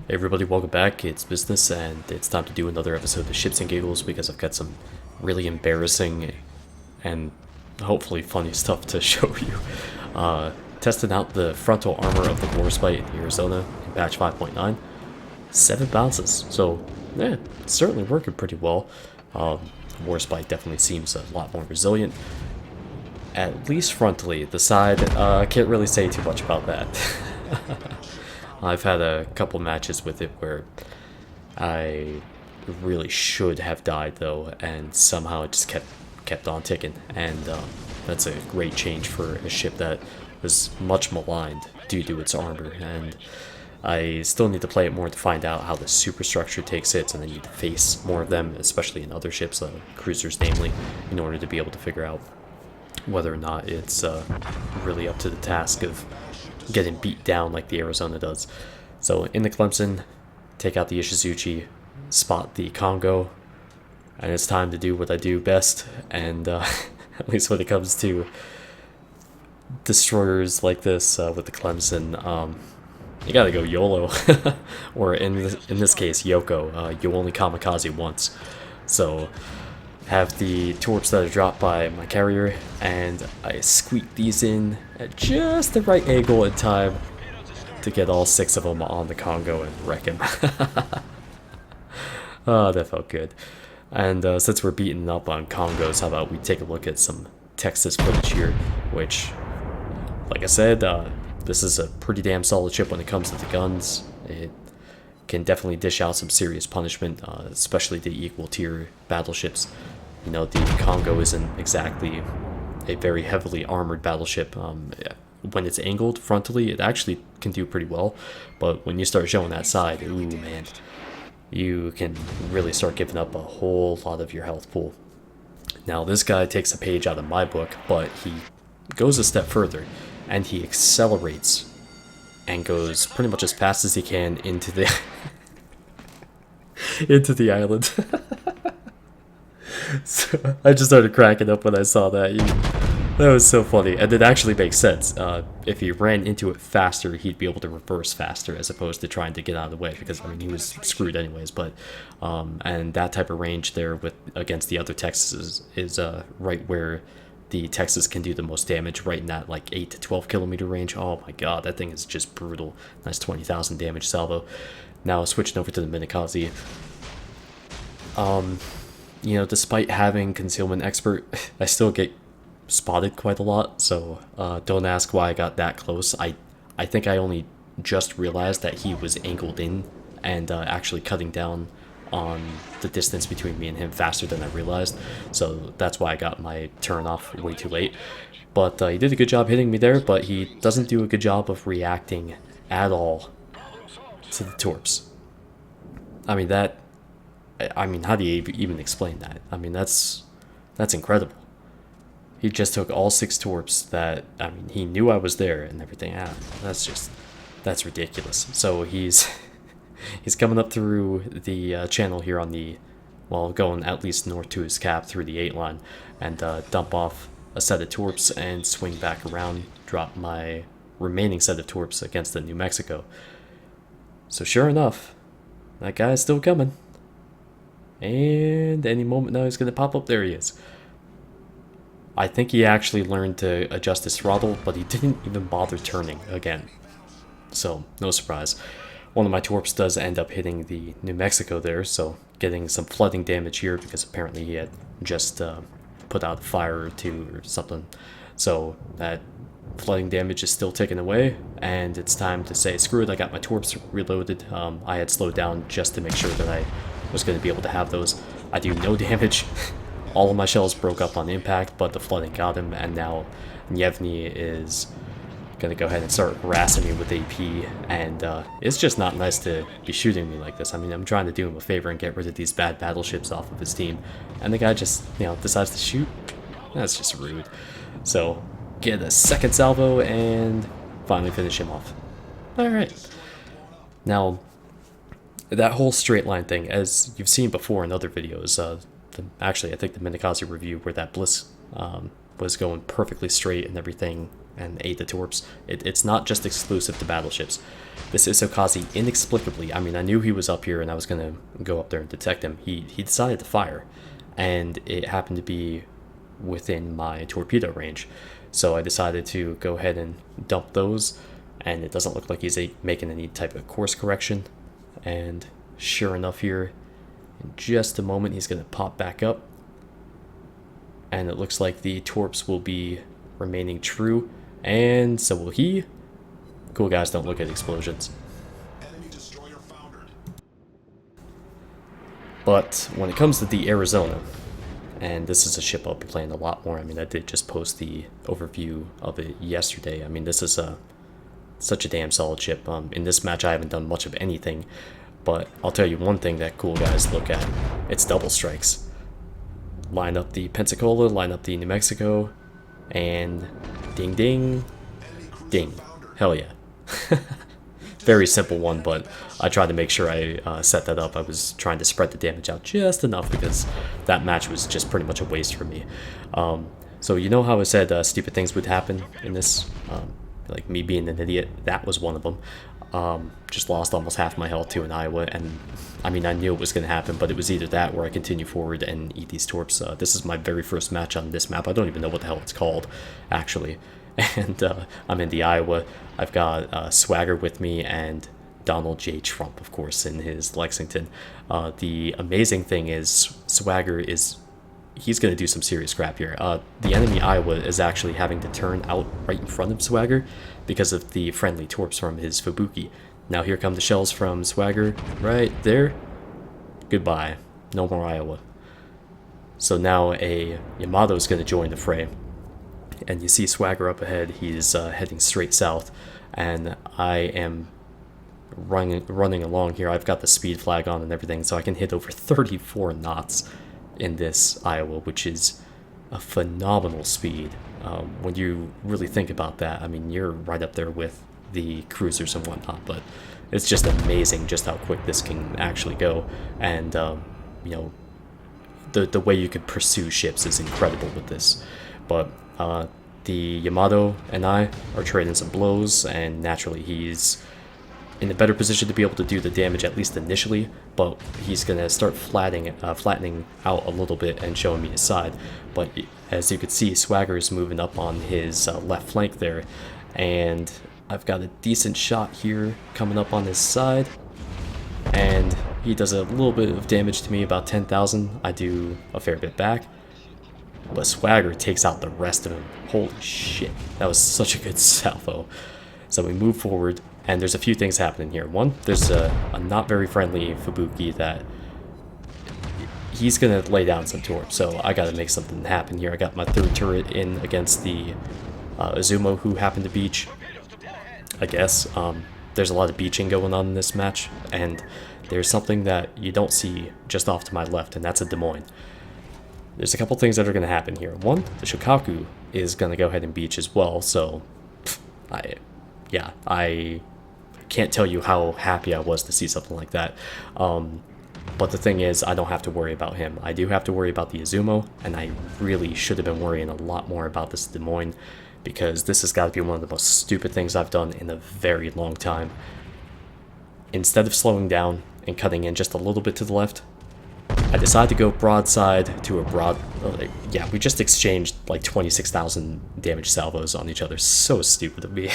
Hey everybody, welcome back. It's Business, and it's time to do another episode of Ships and Giggles because I've got some really embarrassing and hopefully funny stuff to show you. Testing out the frontal armor of the Warspite in Arizona in patch 5.9. 7 bounces, so yeah, it's certainly working pretty well. Warspite definitely seems a lot more resilient, at least frontally. The side, I can't really say too much about that. I've had a couple matches with it where I really should have died though, and somehow it just kept on ticking, and that's a great change for a ship that was much maligned due to its armor. And I still need to play it more to find out how the superstructure takes hits, and I need to face more of them, especially in other ships, cruisers namely, in order to be able to figure out whether or not it's really up to the task of getting beat down like the Arizona does. So in the Clemson, take out the Ishizuchi, spot the Congo, and it's time to do what I do best. And at least when it comes to destroyers like this with the Clemson, you gotta go YOLO, or in this case Yoko. You only kamikaze once. So have the torps that are dropped by my carrier, and I squeak these in at just the right angle in time to get all 6 of them on the Congo and wreck him. Oh, that felt good. And since we're beating up on Congos, how about we take a look at some Texas footage here, which, like I said, this is a pretty damn solid ship when it comes to the guns. It can definitely dish out some serious punishment, especially the equal tier battleships. You know, the Congo isn't exactly a very heavily armored battleship. When it's angled frontally, it actually can do pretty well, but when you start showing that side, ooh man, you can really start giving up a whole lot of your health pool. Now this guy takes a page out of my book, but he goes a step further, and he accelerates and goes pretty much as fast as he can into the into the island. So I just started cracking up when I saw that. That was so funny, and it actually makes sense. If he ran into it faster, he'd be able to reverse faster as opposed to trying to get out of the way, because I mean he was screwed anyways. But and that type of range there with against the other Texas is right where the Texas can do the most damage, right in that like 8 to 12 kilometer range. Oh my god, that thing is just brutal. Nice 20,000 damage salvo. Now switching over to the Minikaze. You know, despite having concealment expert, I still get spotted quite a lot, so don't ask why I got that close. I think I only just realized that he was angled in and actually cutting down on the distance between me and him faster than I realized, so that's why I got my turn off way too late. But he did a good job hitting me there, but he doesn't do a good job of reacting at all to the torps. I mean, how do you even explain that? I mean, that's incredible. He just took all 6 torps that, I mean, he knew I was there and everything. That's ridiculous. So he's coming up through the channel here on the, well, going at least north to his cap through the 8 line, and dump off a set of torps and swing back around, drop my remaining set of torps against the New Mexico. So sure enough, that guy's still coming. And any moment now he's going to pop up. There he is. I think he actually learned to adjust his throttle, but he didn't even bother turning again. So, no surprise. One of my torps does end up hitting the New Mexico there, so getting some flooding damage here because apparently he had just put out a fire or 2 or something. So that flooding damage is still ticking away, and it's time to say screw it. I got my torps reloaded. I had slowed down just to make sure that I was going to be able to have those. I do no damage. All of my shells broke up on impact, but the flooding got him, and now Yevny is going to go ahead and start harassing me with AP, and it's just not nice to be shooting me like this. I mean, I'm trying to do him a favor and get rid of these bad battleships off of his team, and the guy just, you know, decides to shoot? That's just rude. So, get a second salvo and finally finish him off. Alright. Now, that whole straight line thing, as you've seen before in other videos, actually I think the Minikaze review where that Bliss was going perfectly straight and everything and ate the torps. It's not just exclusive to battleships. This Isokazi inexplicably, I mean, I knew he was up here and I was going to go up there and detect him. He decided to fire, and it happened to be within my torpedo range. So I decided to go ahead and dump those, and it doesn't look like he's making any type of course correction. And sure enough here, in just a moment, he's going to pop back up. And it looks like the torps will be remaining true, and so will he. Cool guys don't look at explosions. Enemy destroyer foundered. But when it comes to the Arizona, and this is a ship I'll be playing a lot more. I mean, I did just post the overview of it yesterday. I mean, this is such a damn solid ship. In this match, I haven't done much of anything, but I'll tell you one thing that cool guys look at. It's double strikes. Line up the Pensacola, line up the New Mexico, and ding ding, ding. Hell yeah. Very simple one, but I tried to make sure I set that up. I was trying to spread the damage out just enough because that match was just pretty much a waste for me. So you know how I said stupid things would happen in this? Like me being an idiot, that was one of them. Just lost almost half my health to an Iowa, and I mean, I knew it was going to happen, but it was either that or I continue forward and eat these torps. This is my very first match on this map. I don't even know what the hell it's called, actually. And I'm in the Iowa. I've got Swagger with me and Donald J. Trump, of course, in his Lexington. The amazing thing is Swagger he's going to do some serious crap here. The enemy Iowa is actually having to turn out right in front of Swagger because of the friendly torps from his Fubuki. Now here come the shells from Swagger right there. Goodbye. No more Iowa. So now a Yamato is going to join the fray. And you see Swagger up ahead. He's heading straight south. And I am running along here. I've got the speed flag on and everything, so I can hit over 34 knots in this Iowa, which is a phenomenal speed. When you really think about that, I mean, you're right up there with the cruisers and whatnot, but it's just amazing just how quick this can actually go. And you know, the way you could pursue ships is incredible with this. But the Yamato and I are trading some blows, and naturally he's in a better position to be able to do the damage, at least initially, but he's going to start flattening out a little bit and showing me his side. But as you can see, Swagger is moving up on his left flank there, and I've got a decent shot here coming up on his side, and he does a little bit of damage to me, about 10,000. I do a fair bit back, but Swagger takes out the rest of him. Holy shit, that was such a good salvo. So we move forward, and there's a few things happening here. One, there's a not very friendly Fubuki that he's going to lay down some torps, so I got to make something happen here. I got my third turret in against the Izumo, who happened to beach, I guess. There's a lot of beaching going on in this match, and there's something that you don't see just off to my left, and that's a Des Moines. There's a couple things that are going to happen here. One, the Shokaku is going to go ahead and beach as well, so I can't tell you how happy I was to see something like that. But the thing is, I don't have to worry about him. I do have to worry about the Izumo, and I really should have been worrying a lot more about this Des Moines, because this has got to be one of the most stupid things I've done in a very long time. Instead of slowing down and cutting in just a little bit to the left, I decided to go broadside to a yeah, we just exchanged like 26,000 damage salvos on each other. So stupid of me.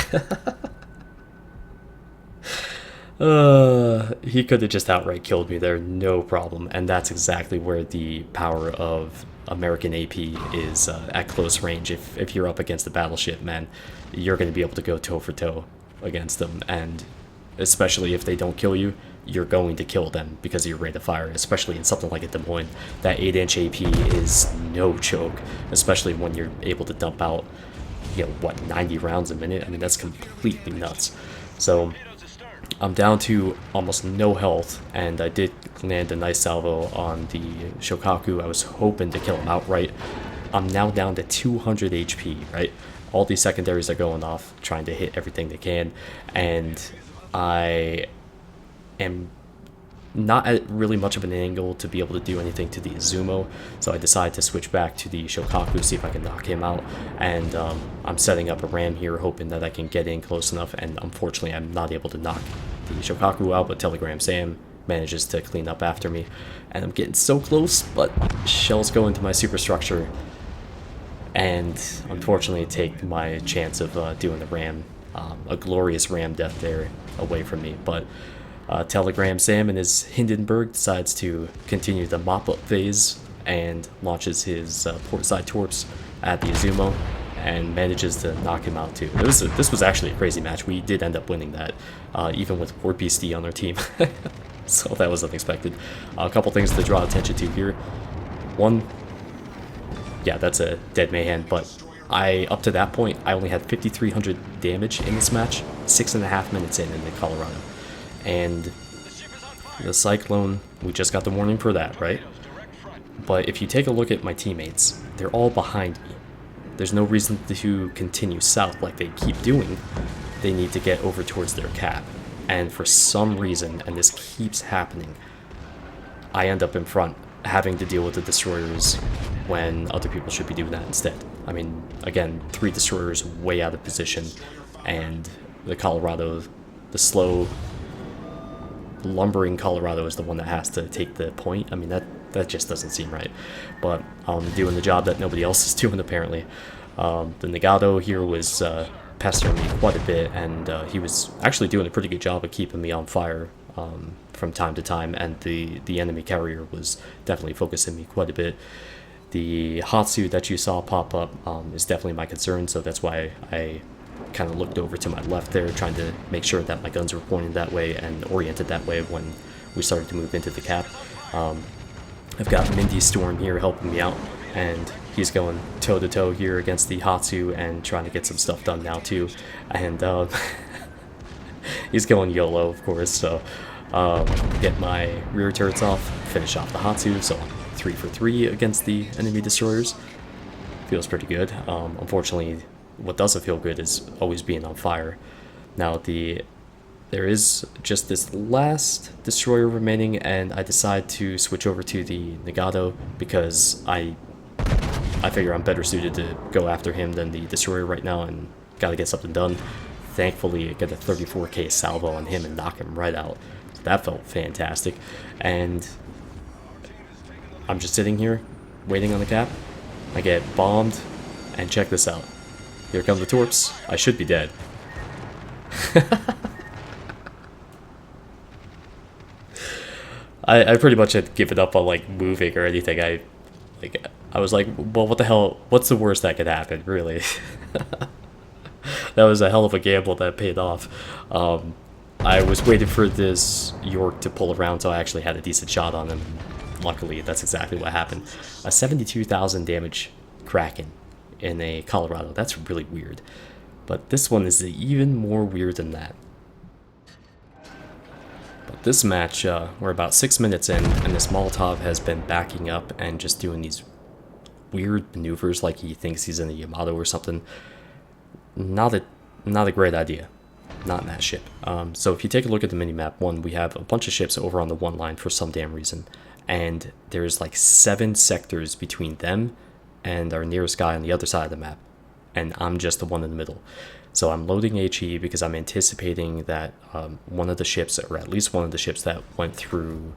He could have just outright killed me there, no problem. And that's exactly where the power of American AP is at close range. If you're up against a battleship, man, you're going to be able to go toe for toe against them. And especially if they don't kill you, you're going to kill them because of your rate of fire, especially in something like a Des Moines. That 8-inch AP is no joke, especially when you're able to dump out, 90 rounds a minute. I mean, that's completely nuts. So I'm down to almost no health, and I did land a nice salvo on the Shokaku. I was hoping to kill him outright. I'm now down to 200 HP, right? All these secondaries are going off, trying to hit everything they can, and I am not at really much of an angle to be able to do anything to the Izumo, so I decided to switch back to the Shokaku, see if I can knock him out, and I'm setting up a ram here, hoping that I can get in close enough, and unfortunately I'm not able to knock the Shokaku out, but Telegram Sam manages to clean up after me, and I'm getting so close, but shells go into my superstructure, and unfortunately take my chance of doing the ram, a glorious ram death there away from me, but Telegram Sam in his Hindenburg decides to continue the mop-up phase and launches his portside torps at the Izumo and manages to knock him out too. This was actually a crazy match. We did end up winning that, even with War Beast D on our team. So that was unexpected. A couple things to draw attention to here. One, yeah, that's a dead Mayhem, but up to that point, I only had 5,300 damage in this match, 6.5 minutes in the Colorado. And the Cyclone, we just got the warning for that, right? But if you take a look at my teammates, they're all behind me. There's no reason to continue south like they keep doing. They need to get over towards their cap. And for some reason, and this keeps happening, I end up in front, having to deal with the destroyers when other people should be doing that instead. I mean, again, 3 destroyers way out of position, and the Colorado, the slow, lumbering Colorado is the one that has to take the point. I mean, that just doesn't seem right. But I'm doing the job that nobody else is doing, apparently. The Nagato here was pestering me quite a bit, and he was actually doing a pretty good job of keeping me on fire from time to time, and the enemy carrier was definitely focusing me quite a bit. The Hatsu that you saw pop up is definitely my concern, so that's why I kind of looked over to my left there, trying to make sure that my guns were pointed that way and oriented that way when we started to move into the cap. I've got Mindy Storm here helping me out, and he's going toe-to-toe here against the Hatsu and trying to get some stuff done now too. And he's going YOLO, of course, so get my rear turrets off, finish off the Hatsu, so I'm 3 for 3 against the enemy destroyers. Feels pretty good. Unfortunately, what doesn't feel good is always being on fire. Now there is just this last destroyer remaining, and I decide to switch over to the Nagato because I figure I'm better suited to go after him than the destroyer right now, and gotta get something done. Thankfully, I get a 34k salvo on him and knock him right out. So that felt fantastic, and I'm just sitting here waiting on the cap. I get bombed, and check this out. Here come the torps. I should be dead. I pretty much had given up on like moving or anything. I was like, well, what the hell? What's the worst that could happen, really? That was a hell of a gamble that paid off. I was waiting for this York to pull around, so I actually had a decent shot on him. Luckily, that's exactly what happened. A 72,000 damage Kraken in a Colorado. That's really weird. But this one is even more weird than that. But this match, we're about 6 minutes in, and this Molotov has been backing up and just doing these weird maneuvers like he thinks he's in a Yamato or something. Not a great idea. Not in that ship. So if you take a look at the minimap, we have a bunch of ships over on the one line for some damn reason. And there's like 7 sectors between them and our nearest guy on the other side of the map, and I'm just the one in the middle. So I'm loading HE because I'm anticipating that one of the ships, or at least one of the ships that went through,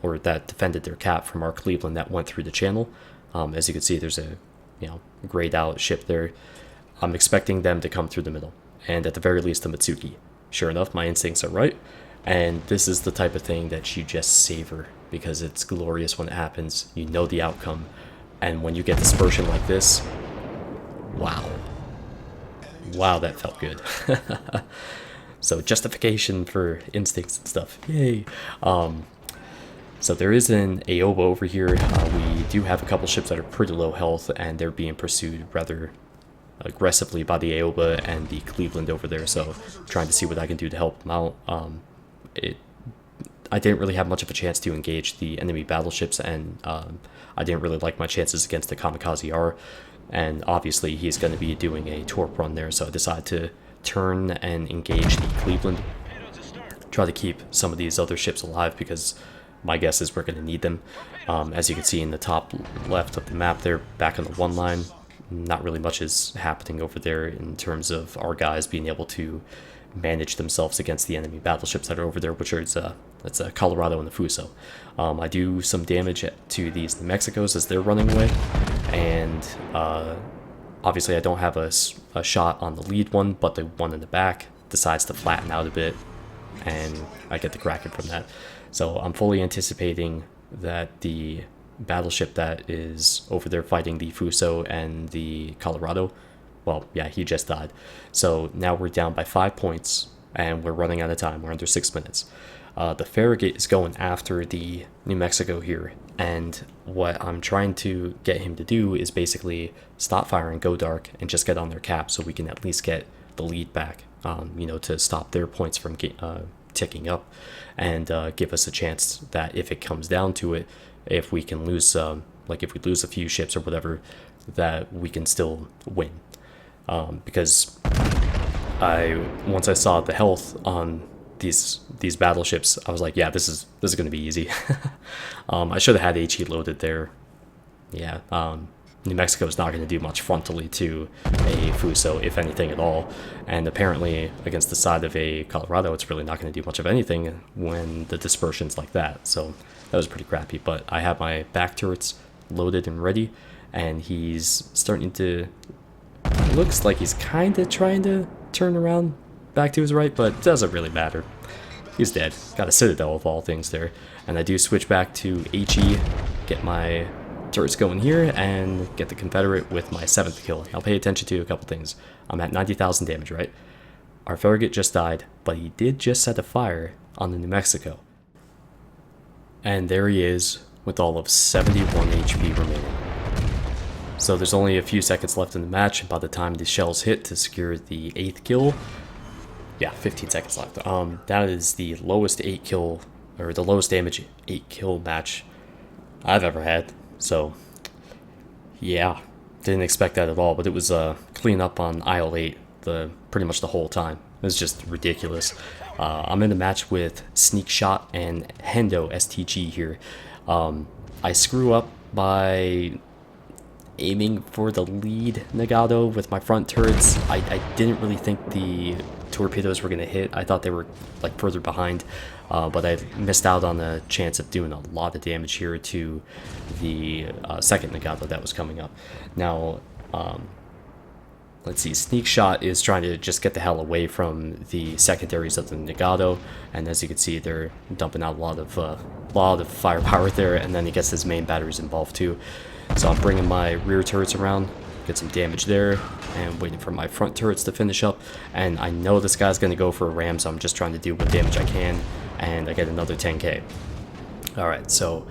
or that defended their cap from our Cleveland, that went through the channel. As you can see, there's a grayed out ship there. I'm expecting them to come through the middle, and at the very least the Mitsuki. Sure enough, my instincts are right, and this is the type of thing that you just savor because it's glorious when it happens. You know the outcome. And when you get dispersion like this, wow. Wow, that felt good. So justification for instincts and stuff. Yay. So there is an Aoba over here. We do have a couple ships that are pretty low health, and they're being pursued rather aggressively by the Aoba and the Cleveland over there. So trying to see what I can do to help them out. I didn't really have much of a chance to engage the enemy battleships, and I didn't really like my chances against the Kamikaze R, and obviously he's going to be doing a torp run there, so I decided to turn and engage the Cleveland. try to keep some of these other ships alive, because my guess is we're going to need them. As you can see in the top left of the map there, back on the one line, not really much is happening over there in terms of our guys being able to manage themselves against the enemy battleships that are over there, which are that's Colorado and the Fuso. I do some damage to these New Mexicos as they're running away, and obviously I don't have a shot on the lead one, but the one in the back decides to flatten out a bit, and I get the Kraken from that. So I'm fully anticipating that the battleship that is over there fighting the Fuso and the Colorado, well, yeah, he just died. So now we're down by 5 points, and we're running out of time. We're under 6 minutes. The Farragut is going after the New Mexico here, and what I'm trying to get him to do is basically stop firing, go dark, and just get on their cap so we can at least get the lead back, to stop their points from ticking up, and give us a chance that if it comes down to it, if we can lose, if we lose a few ships or whatever, that we can still win. Because once I saw the health on these battleships, I was like, yeah, this is going to be easy. I should have had HE loaded there. Yeah, New Mexico is not going to do much frontally to a Fuso, if anything at all. And apparently, against the side of a Colorado, it's really not going to do much of anything when the dispersion's like that. So that was pretty crappy. But I have my back turrets loaded and ready, and he's starting to... It looks like he's kind of trying to turn around back to his right, but it doesn't really matter. He's dead. Got a Citadel of all things there. And I do switch back to HE, get my turrets going here, and get the Confederate with my 7th kill. I'll pay attention to a couple things. I'm at 90,000 damage, right? Our Farragut just died, but he did just set a fire on the New Mexico. And there he is, with all of 71 HP remaining. So there's only a few seconds left in the match, and by the time the shells hit to secure the 8th kill, yeah, 15 seconds left. That is the lowest 8 kill, or the lowest damage 8 kill match I've ever had. So, yeah, didn't expect that at all, but it was clean up on aisle 8 pretty much the whole time. It was just ridiculous. I'm in a match with Sneak Shot and Hendo STG here. I screw up by aiming for the lead Nagato with my front turrets. I didn't really think the torpedoes were going to hit. I thought they were like further behind, but I missed out on the chance of doing a lot of damage here to the second Nagato that was coming up. Now, let's see, Sneak Shot is trying to just get the hell away from the secondaries of the Nagato, and as you can see, they're dumping out a lot of firepower there, and then he gets his main batteries involved too. So I'm bringing my rear turrets around, get some damage there, and waiting for my front turrets to finish up. And I know this guy's going to go for a ram, so I'm just trying to do what damage I can, and I get another 10k. Alright, so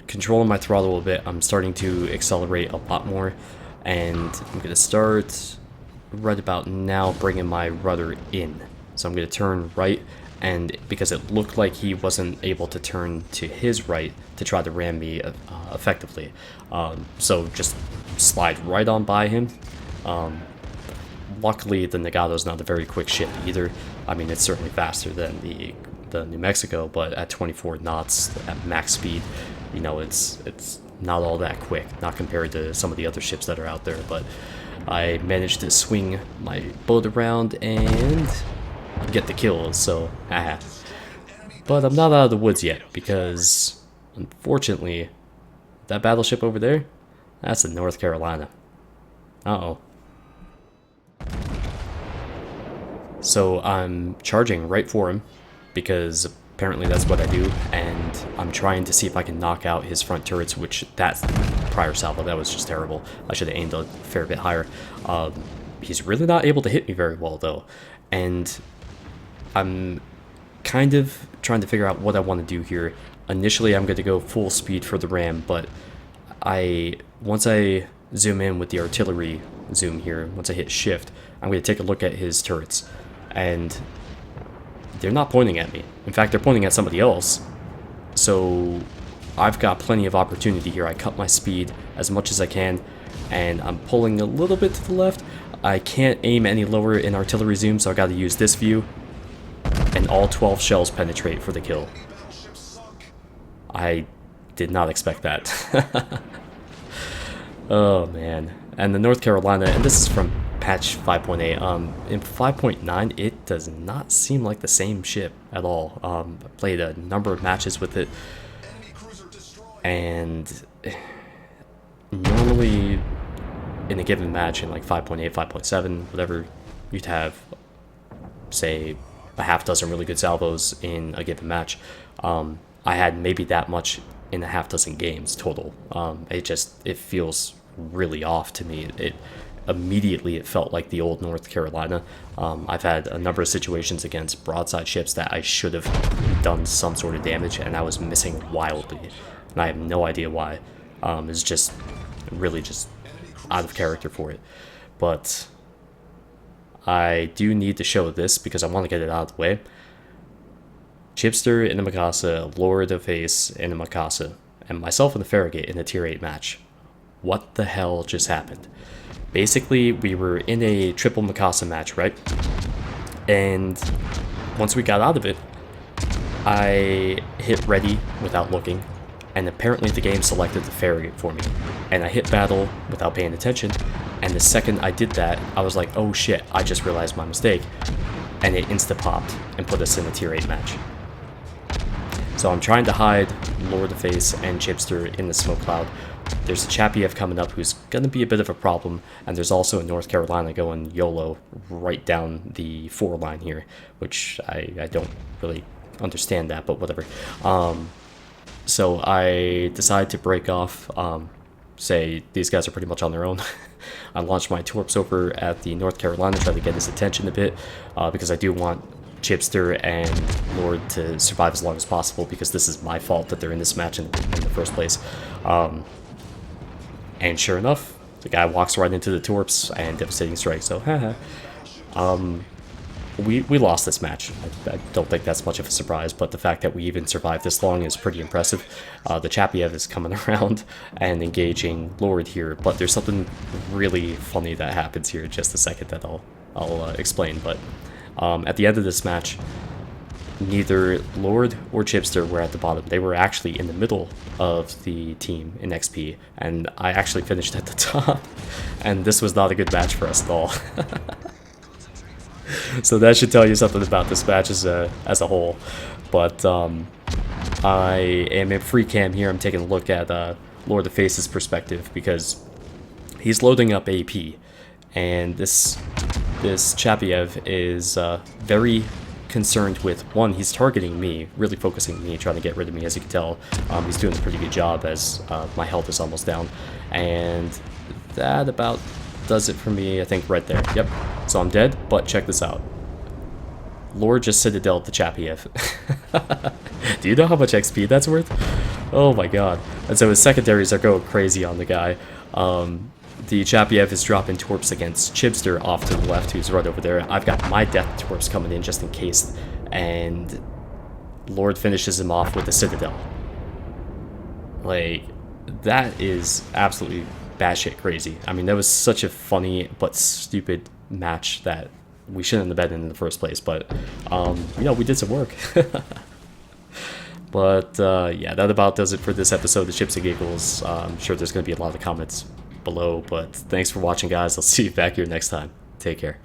controlling my throttle a bit, I'm starting to accelerate a lot more, and I'm going to start right about now bringing my rudder in. So I'm going to turn right, and because it looked like he wasn't able to turn to his right to try to ram me effectively, so just slide right on by him. Luckily, the Nagato's not a very quick ship either. I mean, it's certainly faster than the New Mexico, but at 24 knots at max speed, you know, it's not all that quick, not compared to some of the other ships that are out there. But I managed to swing my boat around and get the kill, so but I'm not out of the woods yet, because unfortunately that battleship over there, that's in North Carolina. Uh-oh. So I'm charging right for him, because apparently that's what I do, and I'm trying to see if I can knock out his front turrets, which that's prior salvo, that was just terrible. I should have aimed a fair bit higher. He's really not able to hit me very well though, and I'm kind of trying to figure out what I want to do here. Initially, I'm going to go full speed for the ram, but once I zoom in with the artillery zoom here, once I hit shift, I'm going to take a look at his turrets, and they're not pointing at me. In fact, they're pointing at somebody else. So I've got plenty of opportunity here. I cut my speed as much as I can, and I'm pulling a little bit to the left. I can't aim any lower in artillery zoom, so I got to use this view. And all 12 shells penetrate for the kill. Battleship sunk. I did not expect that. Oh man. And the North Carolina, and this is from patch 5.8. In 5.9, it does not seem like the same ship at all. I played a number of matches with it, Enemy cruiser destroyed. and normally in a given match in like 5.8, 5.7, whatever, you'd have, say, a half dozen really good salvos in a given match. I had maybe that much in a half dozen games total. It feels really off to me. It immediately it felt like the old North Carolina. I've had a number of situations against broadside ships that I should have done some sort of damage, and I was missing wildly, and I have no idea why. It's just really just out of character for it. But I do need to show this because I want to get it out of the way. Chipster in a Mikasa, Lord of Ace in a Mikasa, and myself in the Farragut in a tier 8 match. What the hell just happened? Basically, we were in a triple Mikasa match, right? And once we got out of it, I hit ready without looking, and apparently the game selected the Farragut for me. And I hit battle without paying attention, and the second I did that, I was like, oh shit, I just realized my mistake. And it insta-popped and put us in a tier 8 match. So I'm trying to hide Lord of Ace and Chipster in the smoke cloud. There's a Chapiev coming up who's going to be a bit of a problem, and there's also a North Carolina going YOLO right down the 4 line here, which I don't really understand that, but whatever. So I decide to break off, say these guys are pretty much on their own. I launched my torps over at the North Carolina, try to get his attention a bit, because I do want Chipster and Lord to survive as long as possible, because this is my fault that they're in this match in the first place. And sure enough, the guy walks right into the torps and devastating strike, so haha. We lost this match. I don't think that's much of a surprise, but the fact that we even survived this long is pretty impressive. The Chapiev is coming around and engaging Lord here, but there's something really funny that happens here in just a second that I'll explain. But at the end of this match, neither Lord or Chipster were at the bottom. They were actually in the middle of the team in XP, and I actually finished at the top, and this was not a good match for us at all. So that should tell you something about this match as a whole. But I am in free cam here. I'm taking a look at Lord of Face's perspective, because he's loading up AP, and this Chapiev is very concerned with, one, he's targeting me, really focusing me, trying to get rid of me. As you can tell, he's doing a pretty good job as my health is almost down, and that about does it for me, I think, right there. Yep, so I'm dead, but check this out. Lord just Citadel the Chapiev. Do you know how much XP that's worth? Oh my god. And so his secondaries are going crazy on the guy. The Chapiev is dropping torps against Chipster off to the left, who's right over there. I've got my death torps coming in just in case, and Lord finishes him off with the Citadel. Like, that is absolutely batshit crazy. I mean, that was such a funny but stupid match that we shouldn't have been in the first place, but you know, we did some work. But yeah, that about does it for this episode of Ships and Giggles. I'm sure there's going to be a lot of comments below, but thanks for watching, guys. I'll see you back here next time. Take care.